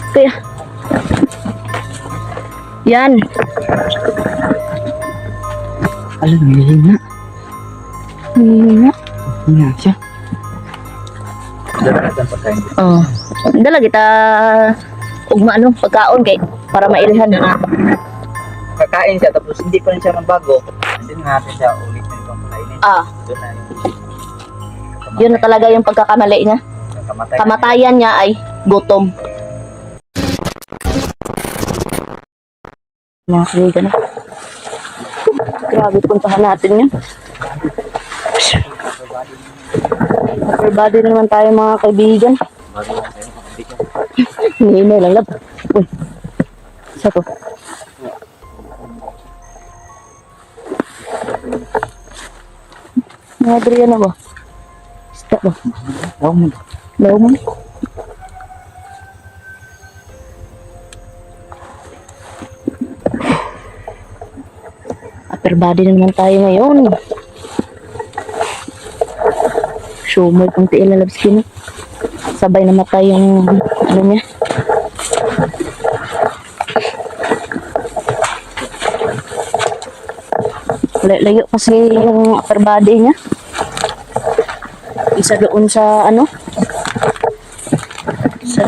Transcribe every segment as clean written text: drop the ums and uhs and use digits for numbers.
Kaya. Yan. Alam, hihina. Hihina. Hihina siya. Oh. Dala kita ugma ano, pagkaon kay para mailhan na. Kakain siya tapos hindi pa rin siya magbago. Hindi natin siya ulit na itong kainin. Ah, Doon na yun na talaga yung pagkakamali niya. yung kamatay. Kamatayan niya ay gutom. Mga kaibigan na. Grabe, puntahan natin yun. Upper body naman tayo mga kaibigan. Hihina lang lab. Uy. Isa to. Mga Adriana ba? Isda ba? Law mo. Upper body na naman tayo ngayon. Shumoy kung tiilalabs kini. Sabay namatay yung ano niya. Layo kasi yung upper body niya. Isa doon sa ano? Sa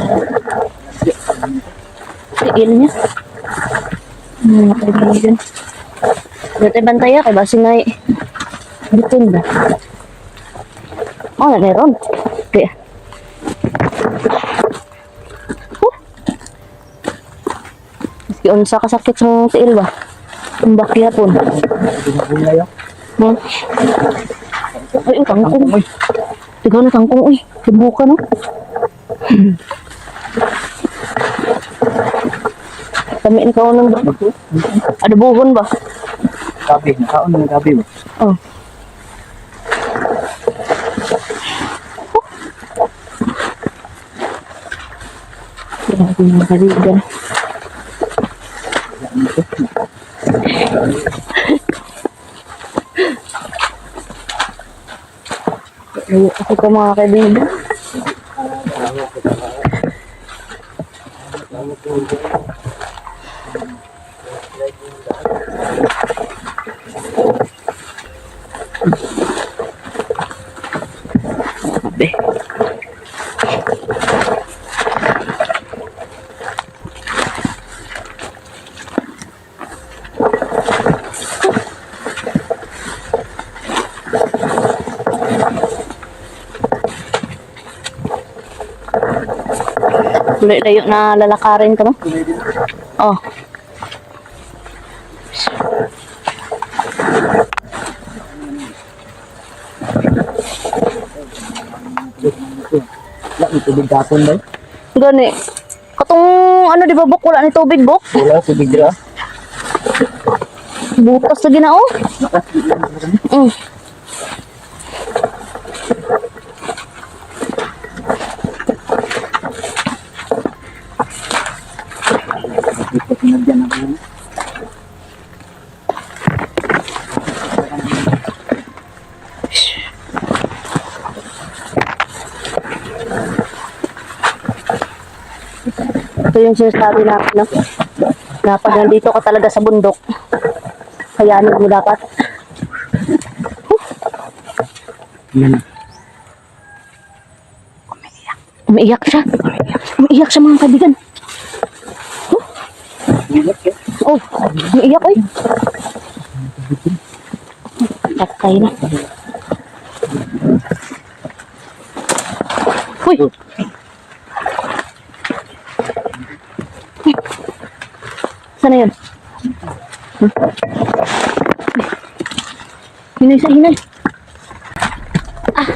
tiil niya. Mga kaibigan. Dito bantaya kay basi ngay. Bitin ba? Oh, meron. Kaya. Maski unsa kasakit sa tiil ba? Ang bakya po. Hmm? Ay, kangkong. Tigaw na kangkong. Uy, tibuka no. Tamiin ka unang ba? Adobohon ba? Gabi, nakaon ng gabi mo. Oh. Grabe mga kaibigan. Layo kasi ko mga kaibigan. Sabi. Layo na lalakarin ko, no? Oh. Wala, may tubig kapon ba? Gani. Katong ano di ba buk? Wala ni tubig buk? Wala, tubig dira. Butas na ginao. Ito yung sinasabi natin, no? Na pag nandito ka talaga sa bundok, kayanin mo dapat. Yan. Umiiyak siya. Umiiyak siya mga kaibigan. Oh, umiiyak oy. Patay na. Uy. Sana yun? Hinay sa hinay. Ah.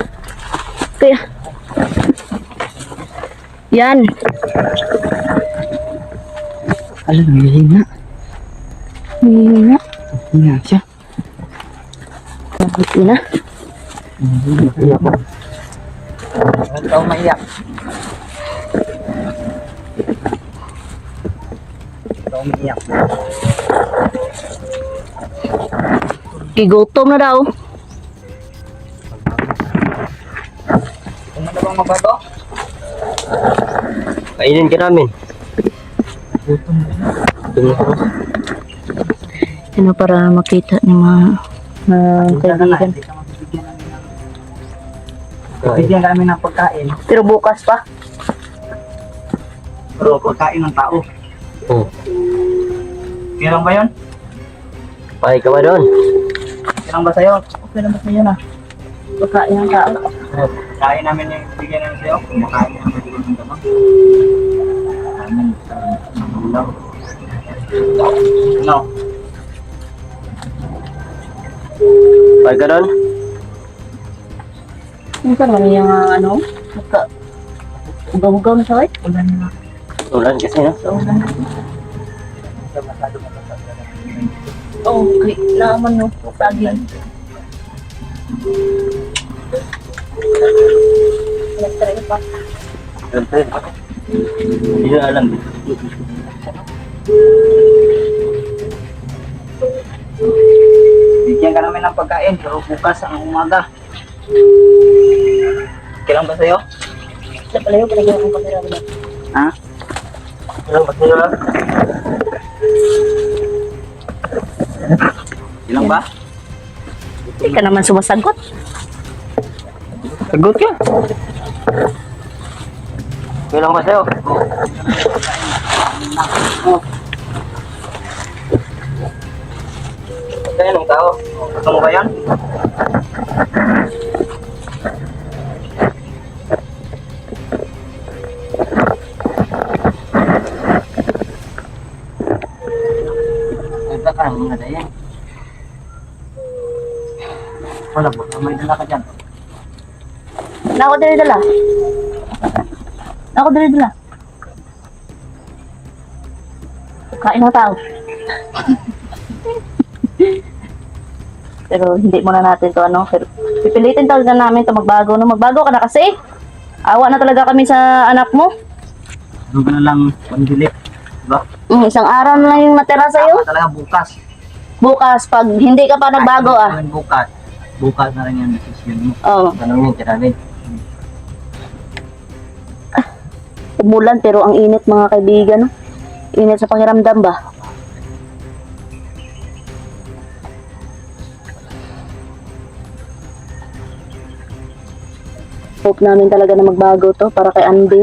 Kaya. Yan. Alam, hihina. Hihina. Hihina siya. Bakit na? Iyak ko. Huwag ka maiyak. Ikaw umiiyak. Igutom na daw. Kung ano bang mabago? Kainin ka namin. Gutom na. Gutom na. Ano para makita ng mga kaibigan. Hindi ka mabibigyan namin ng... Bibigyan kami ng pagkain. Pero bukas pa. Pero pagkain ng tao. Oh. Kailan ba yun? Pakay ka ba doon? Kailan ba sa'yo? Okay lang ba sa'yo na? Pagkain ng tao. Kain namin yung bigyan namin sa'yo. Kumakain namin bigyan ng damang. Amin. Sa ulam. No. Pakay ka doon? Minsan naman yung ugaw-ugaw na siya, Ulan na. Ulan kasi no? So, ulan na. Hindi masyado matasag na namin. Oo, okay. Naaman no. Saging. Electric pa. Hindi na alam. Bigyan ka namin ng pagkain pero bukas ang umaga. Kailan ba sa'yo? Sa palayo, pinagyan akong kamera mo. Ha? Ilang ba sila lang? Ilang ba? Hindi ka naman sumasagot. Sagot ka. Ilang ba sa'yo? Kaya nung tao. Gusto mo ba yan? Ito ka, mga dayan. Wala ba? May dala ka dyan. Nako dali dala. Nako dali dala. Kain ng tao. Pero hindi muna natin to pero pipilitin talaga namin to magbago. No? Magbago ka na kasi. Awa na talaga kami sa anak mo. Doon ka na lang pandilit. Diba? Isang araw na lang yung natira sa'yo. Tama talaga bukas. Bukas, pag hindi ka pa nagbago Gawin bukas. Bukas na rin yung decision mo. Oh, Tanongin ka namin. umulan pero ang init mga kaibigan. No? Init sa pakiramdam ba? Hope namin talaga na magbago to para kay Andy.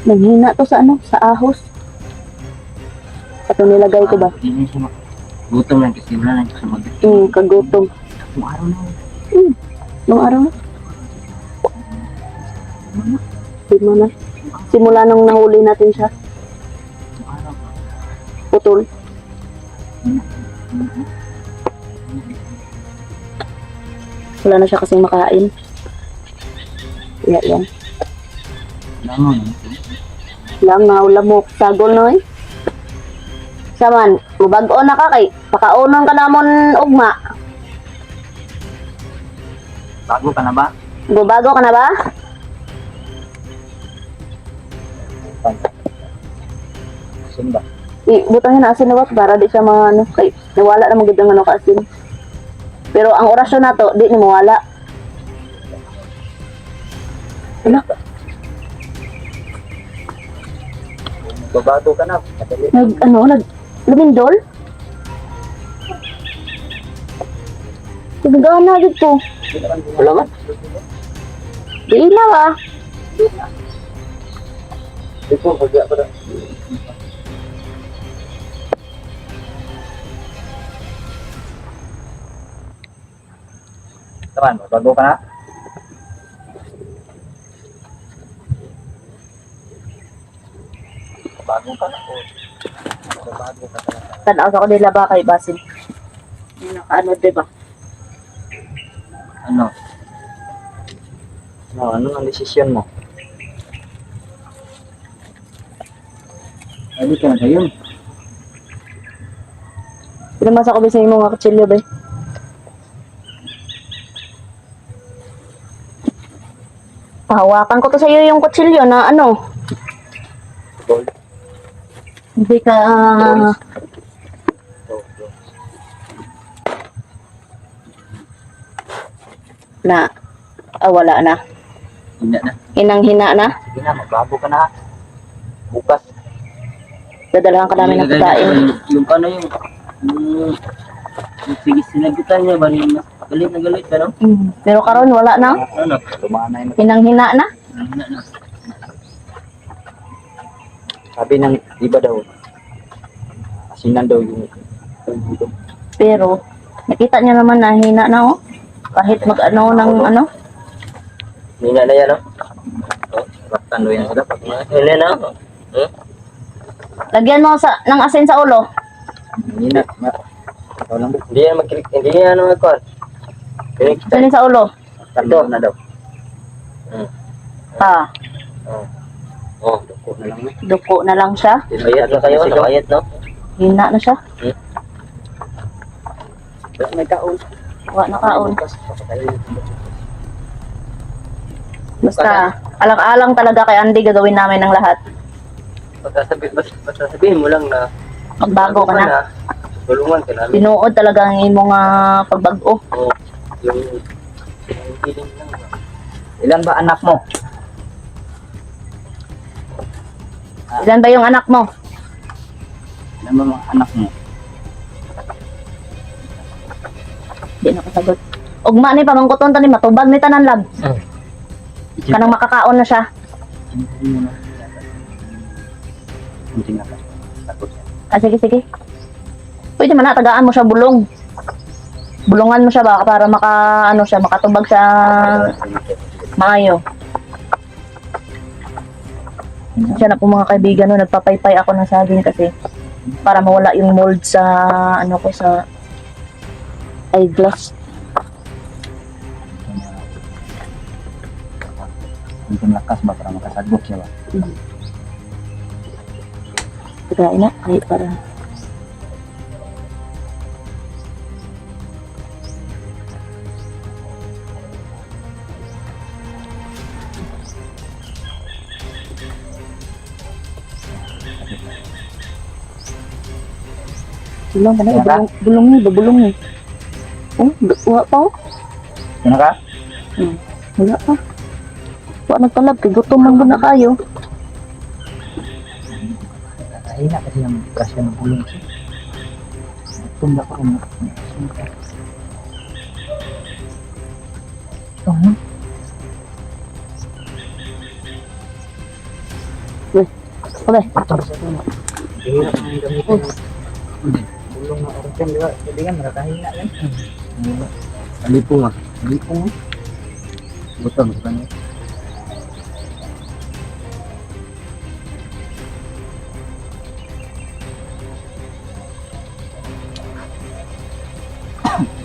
Nanghina to sa sa ahos. Ito nilagay ko ba? Hindi siya gutom lang kasi wala lang siya mag... Kagutom. Kung araw na. Nung araw na. Simula na. Simula nung nahuli natin siya. Kung araw. Putol. Wala na siya kasing makain. Yan. Langon. Lang nga lamok sagol no eh. Saman, mabag-o na ka kay pakaunon ka namon ugma. Bago ka na ba? Bago ka na ba? Sino ba? Butangin na asin na ba para di siya mga kay nawala na magud ang kaasin. Pero ang orasyon nato di ni mawala. Wala. Babago ka na. Nag lumindol? Nagagana dito. Wala man. Di na ba? Ito, pagya pa na. Taman, bago ka na. Bago ka na po. Bago ka na. Tanaw ako nila ba kay Basin? Yung nakaano, diba? Ano? Ano ang desisyon mo? Ay, di ka na kayo. Pinamasa ko ba sa mga kutsilyo ba? Hawakan ko to sa iyo yung kutsilyo na Gold. hindi ka wala na. Hindi na. Hinang-hina na. Sige na, magbago ka na. Bukas. Dadalhan ka namin ng pagkain. Yung ano yung sige sinagutan niya ba yung galit na galit ka no? Pero karon wala na. Ano? Tumaan na yun. Hinang-hina na. Hindi na. Sabi ng iba daw, asinan daw yung gutom. Pero nakita niya naman na hina na oh. Kahit mag-ano ng ano. Hindi na yan no? Oh, raktan do yan sila pag hindi na. Lagyan mo sa ng asin sa ulo. Hindi na. Ikaw lang. Hindi yan magkilik, hindi yan ano magkon. Kilik Asin sa ulo. Tatlo na daw. Ah, Oh, Duko na lang eh. duko na lang siya. ayat na kayo, ayat no? Hina na siya. May kaon. Wala na kaon. Bukas, papatayin. Basta alang-alang talaga kay Andy gagawin namin ng lahat. Basta sabihin mo lang na Magbago ka na. tulungan ka namin. Tinuod talaga ang imong pagbago. Oh, yung feeling lang ba? Ilan ba anak mo? Ilan ba yung anak mo? Ilan ba mga anak mo? Di na kasagot. Ugma ni pamangkuton tani matubag ni tanan lab. Kanang makakaon na siya. Hindi nga. Takot siya. Ah, sige, sige. Pwede man na, tagaan mo siya bulong. Bulungan mo siya ba para ano siya, makatubag sa maayo. Siya na po mga kaibigan, no, nagpapaypay ako ng saging kasi para mawala yung mold sa ano ko sa eyeglass. Hindi lakas ba para makasagot siya ba? Tagain na, ay para. Bulong ka na, bulong niya, babulong niya. Oh, wala pa oh. Sino ka? Wala pa. Wala nagtalab, kay gutom man na kayo. Kahina kasi yung grasya ng bulong siya. Tunda ko rin. Ito na. Okay. Ito sa ito na. Hirap na yung gamitin mo. Bulong na oras yan, di ba? Pwede ka, nakakahina yan. Alipo nga. Hindi ko mo. Butang sa kanya.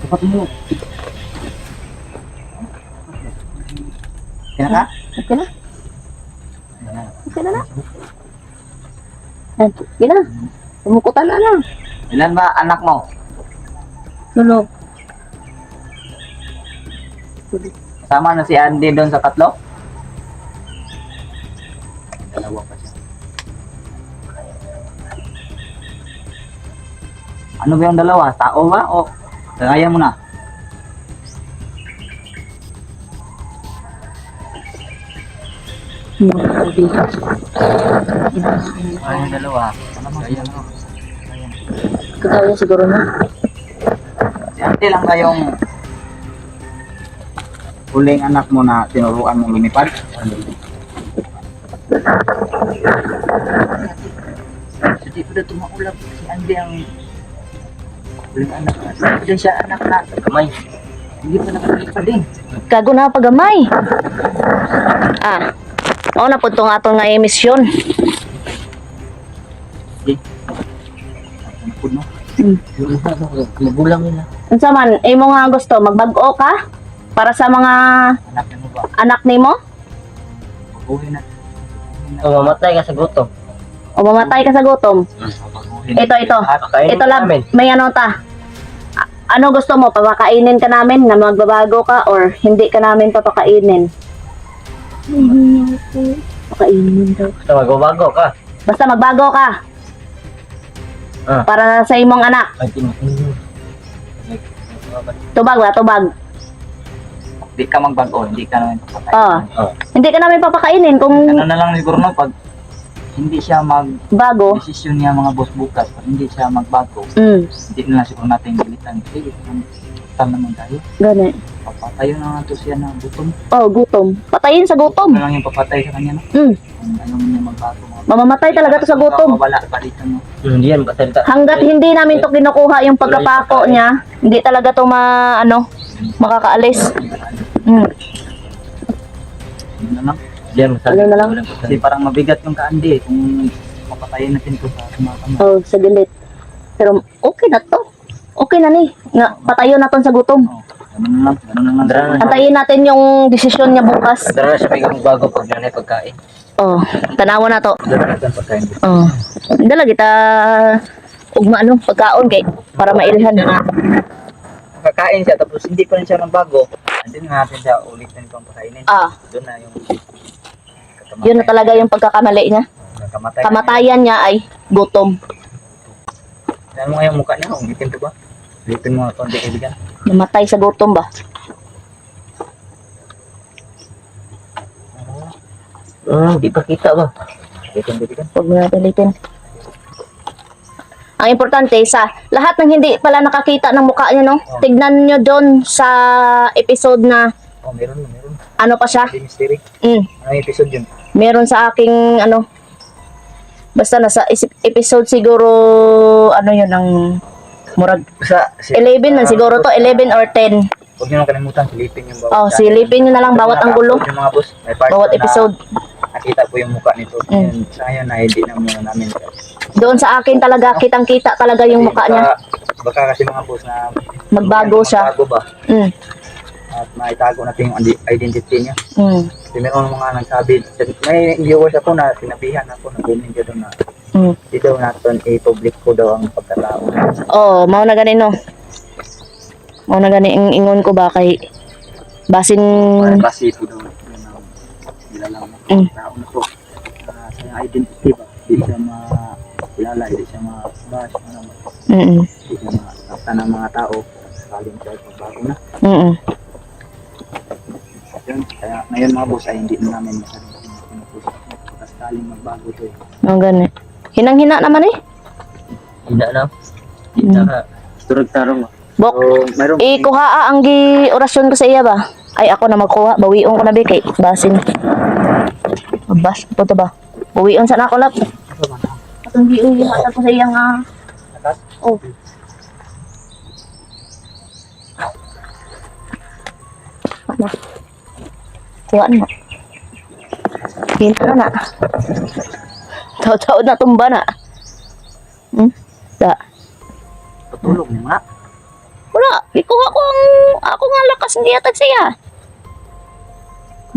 Dapat mo. Kaya ka? Okay na. Okay na na. Okay na. Tumukutan na lang. Ilan ba anak mo? Tulog. Kasama na si Andy doon sa tatlo? Dalawa pa siya. Ano ba yung dalawa? Tao ba? O kaya mo na? Ano yung dalawa? Ano mo? Kagaya siguro na. Si Andy lang ba yung huling anak mo na tinuruan mong lumipad? Hindi pa na tumaulap si Andy ang huling anak na. Hindi siya anak na kamay. Hindi pa nakalipad din. Kago na pagamay. Ah. Oo na po itong atong nga emisyon. Napod mo? Magulang nila. Unsa man, imo nga gusto magbag-o ka para sa mga Anak na mo ba? anak nimo Baguhin na. O mamatay ka sa gutom. o mamatay ka sa gutom. Baguhin. Ito. Kain Ito lang, may ano ta. Ano gusto mo? Papakainin ka namin na magbabago ka or hindi ka namin papakainin? Pakainin daw. Basta magbabago ka. Basta magbago ka. Ah. Para sa imong anak. Ay, Tubag ba? Tubag. di ka magbago, hindi ka naman papakain. Ah. Oh. Hindi ka namin papakainin kung Ano na lang siguro no, pag hindi siya bago. mag-desisyon niya mga boss bukas, pag hindi siya magbago, hindi na lang siguro natin galitan. Sige, tal naman tayo. Gani. Papatayo na nga to siya na gutom. Oh, gutom. Patayin sa gutom. Ano lang yung papatay sa kanya, no? Mm. Kung ano man yung magbago. Mamamatay talaga to sa gutom. Wala pa dito, no? Hindi yan basalita. Hanggat hindi namin to kinukuha yung pagkapako niya, hindi talaga to makakaalis. Mm. Yun na lang. Hindi yan basalita. Ano na lang? Kasi parang mabigat yung kaandi kung papatayin natin to sa mga kamay. Oh, sa gilid. Pero okay na to. Okay na ni. Nga, patayo na to sa gutom. Oh, ganun na lang. Dara na. Antayin natin yung desisyon niya bukas. Dara na siya may bago pag nanay pagkain. Oh, tanawa na to. Dala natin pagkain. Oh. Dala kita ugma pagkaon kay para mailhan. Kakain siya tapos hindi pa rin siya magbago. Andun na natin siya ulitin pang pakainin. Ah, Doon na yung yun na talaga yung pagkakamali niya. Kamatay. Kamatayan niya ay gutom. Tignan mo nga yung mukha niya, ulitin to ba? Ulitin mo konti kaibigan. Namatay sa gutom ba? Di pa kita ba? Ulitin kaibigan. Huwag mo natin ulitin. Ang importante sa lahat ng hindi pala nakakita ng mukha niya, no? Tignan nyo doon sa episode na Oh, meron. ano pa siya. Hindi mystery. Mm. Anong episode yun? Meron sa aking basta nasa episode siguro yun ang murag Sa 11 na siguro to, 11 or 10. Huwag niyo nang kalimutan, silipin yung bawat. Oh, silipin nyo na lang bawat ang gulo, Yung mga boss, may part bawat na episode. nakita po yung mukha nito. Yun, sa ngayon na hindi na muna namin. Doon sa akin talaga, kitang-kita talaga yung mukha niya. Baka kasi mga boss na Magbago siya. Magbago ba? Mm. At maitago natin yung identity niya. Mm. Kasi meron mga nagsabi, may viewers ako na sinabihan ako, nag-comment ka doon na Mm. hindi daw natin i-public ko daw ang pagkatao. Oh, mao na gani no. Mao na gani ang ingon ko ba kay basin Kasi po daw yun ang nilalang na Mm. tao na to. Sa yung identity ba? Hindi siya makilala, hindi siya ma-bash, mm. hindi siya makakta ng mga tao. Sakaling siya magbago na. Mm. Yun, kaya ngayon mga boss ay hindi na namin masabi pinupush. Sakaling magbago to eh. Mao gani. Hinang-hina naman eh. Hindi na. Kita ka. Turag tarong mo. Bok, So, mayroon ikuha ang gi orasyon ko sa iya ba? Ay ako na magkuha, bawion ko na be kay basin. Mabas po to ba? Bawion sa nako lap. Atong giuwi mata ko sa iya nga. atas. Oh. Ano? Kuhaan mo. Hinta na. Taw-taw na tumba na. Hmm? Da. Tutulog ni mga. Wala. Ikuha ko ang ako nga lakas hindi atag siya.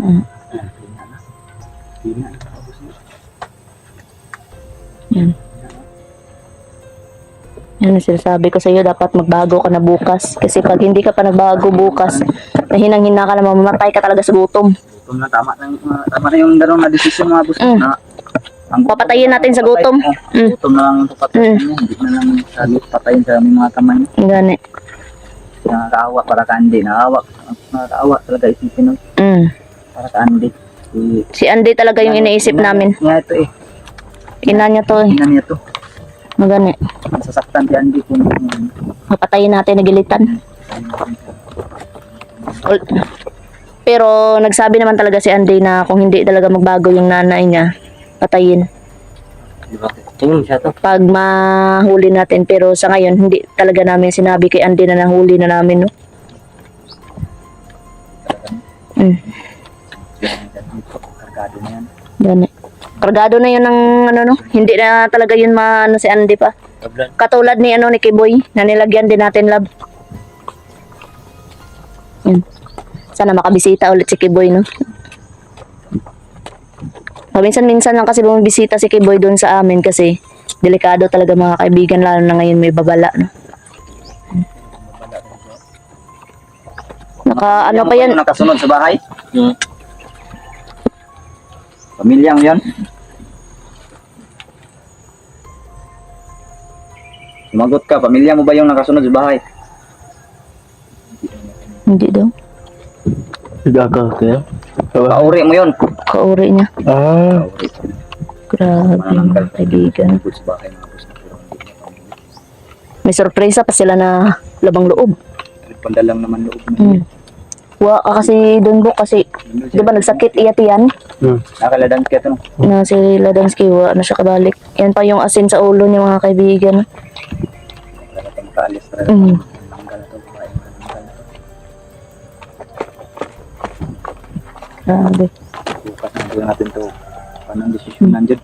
Hmm. Hina na. Hina na mga boss. Yan. Yan ang sinasabi ko sa iyo, dapat magbago ka na bukas. Kasi pag hindi ka pa nagbago bukas, nahinang-hina ka na, mamamatay ka talaga sa gutom. Gutom na, tama na yung darong na desisyon mga boss. Mm. Na, ang Papatayin natin sa gutom. Mm. Gutom na lang yung papatayin niya. Hindi na lang sa patayin sa aming mga kamay. Gani. Nakakaawa para ka hindi. Nakakaawa talaga isipin nun. Mm. Para ka hindi. Si Andy talaga yung iniisip namin. Nga ito eh. Ina niya to eh. Ina niya to. Magani. Masasaktan si Andy kung Papatayin natin, nagilitan. Pero nagsabi naman talaga si Andy na kung hindi talaga magbago yung nanay niya, patayin. Di ba? Tingin siya to. Pag mahuli natin, pero sa ngayon hindi talaga namin sinabi kay Andy na nahuli na namin, no? Mm. kargado na yan. Gani. Kargado na yun ng no? Hindi na talaga yun si Andy pa. Tablan. Katulad ni ni Kiboy, na nilagyan din natin lab. Yun. Sana makabisita ulit si Kiboy, no? Minsan-minsan lang kasi bumibisita si Kiboy doon sa amin kasi delikado talaga mga kaibigan, lalo na ngayon may babala, no? Ano pa yan? Nakasunod sa bahay? Hmm. Pamilyang yan? Sumagot ka, pamilya mo ba yung nakasunod sa bahay? Hindi daw. Gagaw ko yan. Kauri mo yun. Kauri niya. Ah. Grabe mga kaibigan. Bukod sa bahay mga boss na pero hindi niya pamilya. May sorpresa pa sila na labang loob. Panda lang naman loob mo. Hmm. Wa ka kasi doon buk kasi di ba nagsakit iya tiyan Nakaladan ka ito no? na si Ladansky wa na siya kabalik. Yan pa yung asin sa ulo niya mga kaibigan. Talagang makaalis talaga. Mm. Manggal na to. Kumain ka ng manggal na to. Grabe. Bukas na gawin natin to. Paano ang desisyon nandyan?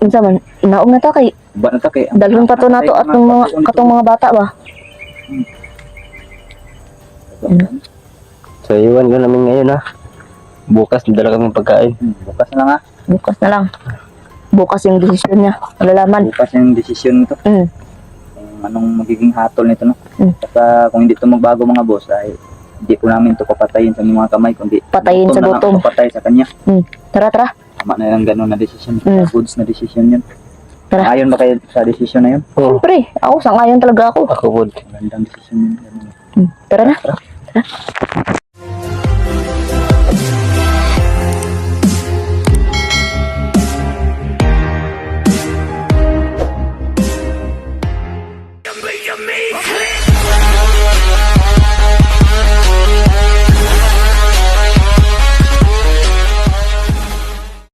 Unsa man naog na ta kay Ba na ta kay? dalhon pa to nato at katong mga bata ba. So, iwan ko namin ngayon ha. Bukas, dala kami pagkain. Bukas na lang ha. Bukas na lang. Bukas yung desisyon niya. Malalaman. Bukas yung desisyon nito. Mm. Kung anong magiging hatol nito no. Mm. Basta kung hindi to magbago mga boss ay hindi po namin to papatayin sa mga kamay kundi Patayin sa gutom. Papatay sa kanya. Tara, tara. Tama na lang ganun na desisyon. Mm. Goods na desisyon yun. Tara. Ayon ba kayo sa desisyon na yun? Oo. Siyempre, ako sangayon talaga ako. Ako po. Magandang desisyon yun. Ganun. Tara na. Yummy, yummy.